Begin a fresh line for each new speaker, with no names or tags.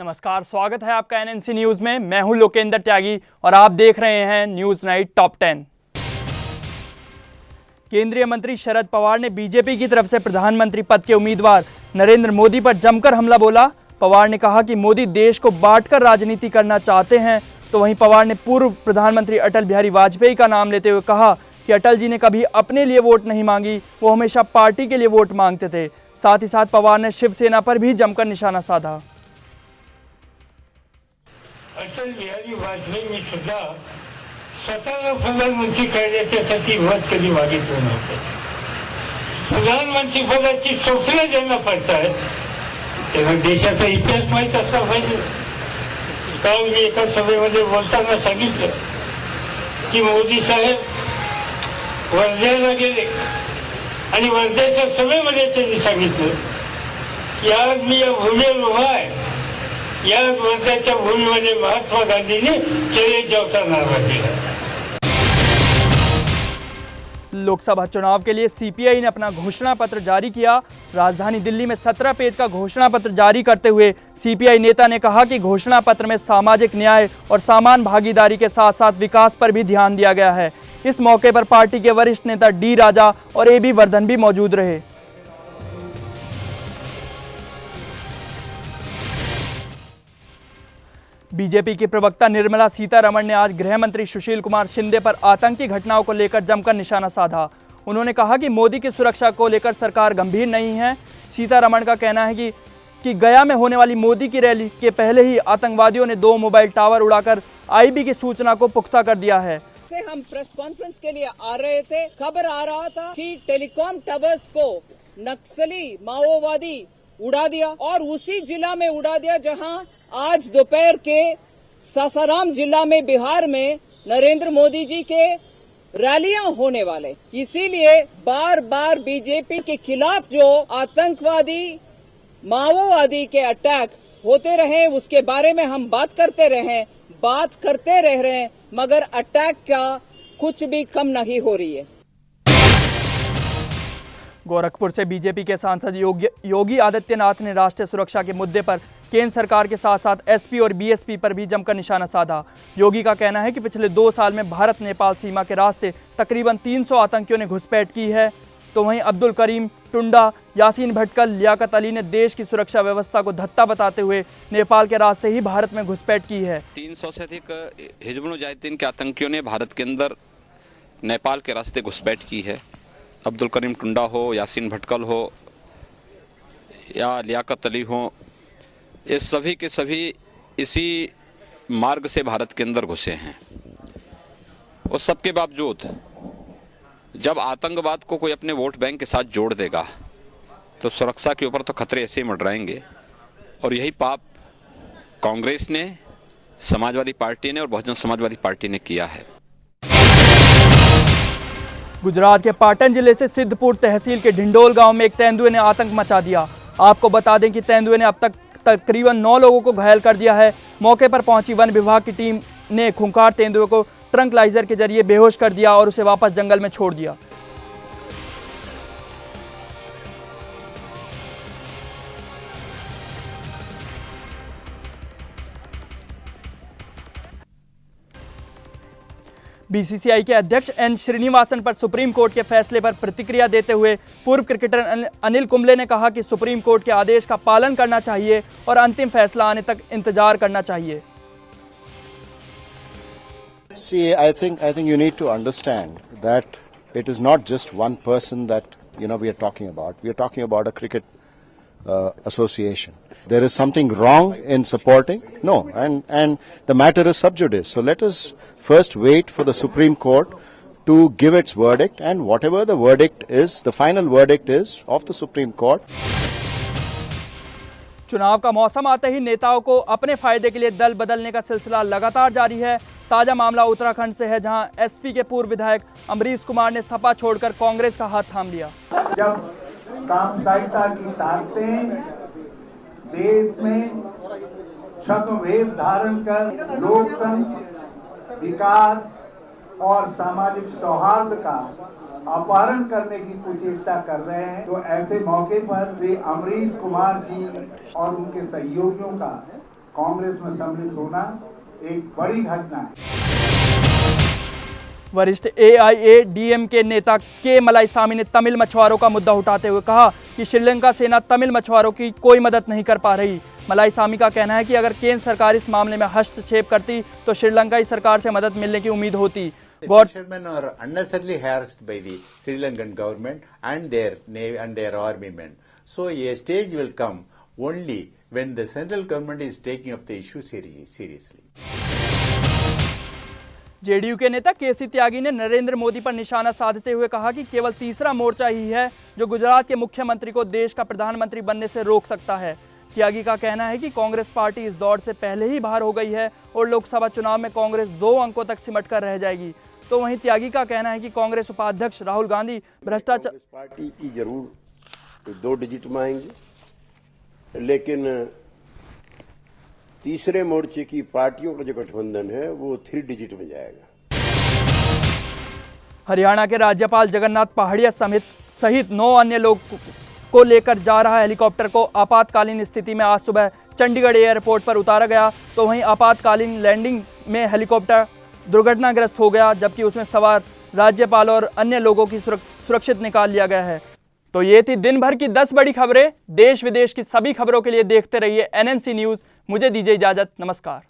नमस्कार, स्वागत है आपका एनएनसी न्यूज में। मैं हूं लोकेंद्र त्यागी और आप देख रहे हैं न्यूज नाइट टॉप 10। केंद्रीय मंत्री शरद पवार ने बीजेपी की तरफ से प्रधानमंत्री पद के उम्मीदवार नरेंद्र मोदी पर जमकर हमला बोला। पवार ने कहा कि मोदी देश को बांटकर राजनीति करना चाहते हैं। तो वहीं पवार ने पूर्व प्रधानमंत्री अटल बिहारी वाजपेयी का नाम लेते हुए कहा कि अटल जी ने कभी अपने लिए वोट नहीं मांगी, वो हमेशा पार्टी के लिए वोट मांगते थे। साथ ही साथ पवार ने शिवसेना पर भी जमकर निशाना साधा।
अटल बिहारी वाजपेयी सुद्धा स्वतःला प्रधानमंत्री करण्यासाठी मत कधी मागितलं नव्हतं। प्रधानमंत्री पदाची स्वप्न ज्यांना पडतायत त्यांना देशाचा इतिहास माहीत असला पाहिजे। काल मी एका सभेमध्ये बोलताना सांगितलं की मोदी साहेब वर्ध्याला गेले आणि वर्ध्याच्या सभेमध्ये त्यांनी सांगितलं की आज मी या भूमीवर उभा आहे। या वर्ध्याच्या भूमीमध्ये महात्मा गांधींनी चॅलेंज अवतारणार दिला।
लोकसभा चुनाव के लिए सीपीआई ने अपना घोषणा पत्र जारी किया। राजधानी दिल्ली में 17 पेज का घोषणा पत्र जारी करते हुए सीपीआई नेता ने कहा कि घोषणा पत्र में सामाजिक न्याय और समान भागीदारी के साथ साथ विकास पर भी ध्यान दिया गया है। इस मौके पर पार्टी के वरिष्ठ नेता डी राजा और एबी वर्धन भी मौजूद रहे। बीजेपी की प्रवक्ता निर्मला सीतारमण ने आज गृह मंत्री सुशील कुमार शिंदे पर आतंकी घटनाओं को लेकर जमकर निशाना साधा। उन्होंने कहा कि मोदी की सुरक्षा को लेकर सरकार गंभीर नहीं है। सीतारमण का कहना है कि गया में होने वाली मोदी की रैली के पहले ही आतंकवादियों ने 2 मोबाइल टावर उड़ाकर आईबी की सूचना को पुख्ता कर दिया है।
हम प्रेस कॉन्फ्रेंस के लिए आ रहे थे, खबर आ रहा था कि टेलीकॉम टावर्स को नक्सली माओवादी उड़ा दिया और उसी जिला में उड़ा दिया जहां आज दोपहर के सासाराम जिला में बिहार में नरेंद्र मोदी जी के रैलियां होने वाले। इसीलिए बार बार बीजेपी के खिलाफ जो आतंकवादी माओवादी के अटैक होते रहे उसके बारे में हम बात करते रह रहे हैं, मगर अटैक का कुछ भी कम नहीं हो रही है।
गोरखपुर से बीजेपी के सांसद योगी आदित्यनाथ ने राष्ट्रीय सुरक्षा के मुद्दे पर केंद्र सरकार के साथ साथ एसपी और बीएसपी पर भी जमकर निशाना साधा। योगी का कहना है कि पिछले 2 साल में भारत नेपाल सीमा के रास्ते तकरीबन 300 आतंकियों ने घुसपैठ की है। तो वहीं अब्दुल करीम टुंडा, यासीन भटकल, लियाकत अली ने देश की सुरक्षा व्यवस्था को धत्ता बताते हुए नेपाल के रास्ते ही भारत में घुसपैठ की है।
300 से अधिक हिजबुल मुजाहिदीन के आतंकियों ने भारत के अंदर नेपाल के रास्ते घुसपैठ की है। अब्दुल करीम टुंडा हो, यासीन भटकल हो या लियाकत अली हो, ये सभी के सभी इसी मार्ग से भारत के अंदर घुसे हैं। उस सब के बावजूद जब आतंकवाद को कोई अपने वोट बैंक के साथ जोड़ देगा तो सुरक्षा के ऊपर तो खतरे ऐसे ही मंडराएंगे। और यही पाप कांग्रेस ने, समाजवादी पार्टी ने और बहुजन समाजवादी पार्टी ने किया है।
गुजरात के पाटन जिले से सिद्धपुर तहसील के ढिंडोल गांव में एक तेंदुए ने आतंक मचा दिया। आपको बता दें कि तेंदुए ने अब तक तकरीबन 9 लोगों को घायल कर दिया है। मौके पर पहुंची वन विभाग की टीम ने खूंखार तेंदुए को ट्रंकलाइजर के जरिए बेहोश कर दिया और उसे वापस जंगल में छोड़ दिया। बीसीसीआई के अध्यक्ष एन श्रीनिवासन पर सुप्रीम कोर्ट के फैसले पर प्रतिक्रिया देते हुए पूर्व क्रिकेटर अनिल कुंबले ने कहा कि सुप्रीम कोर्ट के आदेश का पालन करना चाहिए और अंतिम फैसला आने तक इंतजार करना चाहिए।
See, I think you need to understand that it is not just one person that we are talking about. We are talking about a cricket association. There is something wrong in supporting. No, and the matter is sub judice. So let us first wait for the Supreme Court to give its verdict, and whatever the verdict is, the final verdict is of the Supreme Court.
चुनाव का मौसम आते ही नेताओं को अपने फायदे के लिए दल बदलने का सिलसिला लगातार जारी है। ताजा मामला उत्तराखंड से है, जहां एसपी के पूर्व विधायक अमरीश कुमार ने सपा छोड़कर कांग्रेस का हाथ थाम लिया।
जब साम्प्रदायिकता की ताकतें देश में छद्मवेश धारण कर लोकतंत्र, विकास और सामाजिक सौहार्द का अपहरण करने की कुचेष्टा कर रहे हैं, तो ऐसे मौके पर वे अमरीश कुमार जी और उनके सहयोगियों का कांग्रेस में सम्मिलित होना एक बड़ी घटना है।
वरिष्ठ AIADMK नेता के मलाईसामी ने तमिल मछुआरों का मुद्दा उठाते हुए कहा कि श्रीलंका सेना तमिल मछुआरों की कोई मदद नहीं कर पा रही। मलाईसामी का कहना है कि अगर केंद्र सरकार इस मामले में हस्तक्षेप करती तो श्रीलंकाई सरकार से मदद मिलने की उम्मीद होती।
The fishermen are unnecessarily harassed by the Sri Lankan government and their navy and their army men. So a stage will come only when the central government is taking up the issue seriously.
JDU के नेता KC त्यागी ने नरेंद्र मोदी पर निशाना साधते हुए कहा कि केवल तीसरा मोर्चा ही है जो गुजरात के मुख्यमंत्री को देश का प्रधानमंत्री बनने से रोक सकता है। त्यागी का कहना है कि कांग्रेस पार्टी इस दौड़ से पहले ही बाहर हो गई है और लोकसभा चुनाव में कांग्रेस 2 अंकों तक सिमट कर रह जाएगी। तो वहीं त्यागी का कहना है कि कांग्रेस उपाध्यक्ष राहुल गांधी भ्रष्टाचार
पार्टी की जरूर 2 डिजिट में आएंगे, लेकिन तीसरे मोर्चे की पार्टियों का जो गठबंधन है वो 3 डिजिट में जाएगा।
हरियाणा के राज्यपाल जगन्नाथ पहाड़िया सहित 9 अन्य लोग को लेकर जा रहा हेलीकॉप्टर को आपातकालीन स्थिति में आज सुबह चंडीगढ़ एयरपोर्ट पर उतारा गया। तो वहीं आपातकालीन लैंडिंग में हेलीकॉप्टर दुर्घटनाग्रस्त हो गया, जबकि उसमें सवार राज्यपाल और अन्य लोगों की सुरक्षित निकाल लिया गया है। तो ये थी दिन भर की 10 बड़ी खबरें। देश विदेश की सभी खबरों के लिए देखते रहिए NNC न्यूज़। मुझे दीजिए इजाजत, नमस्कार।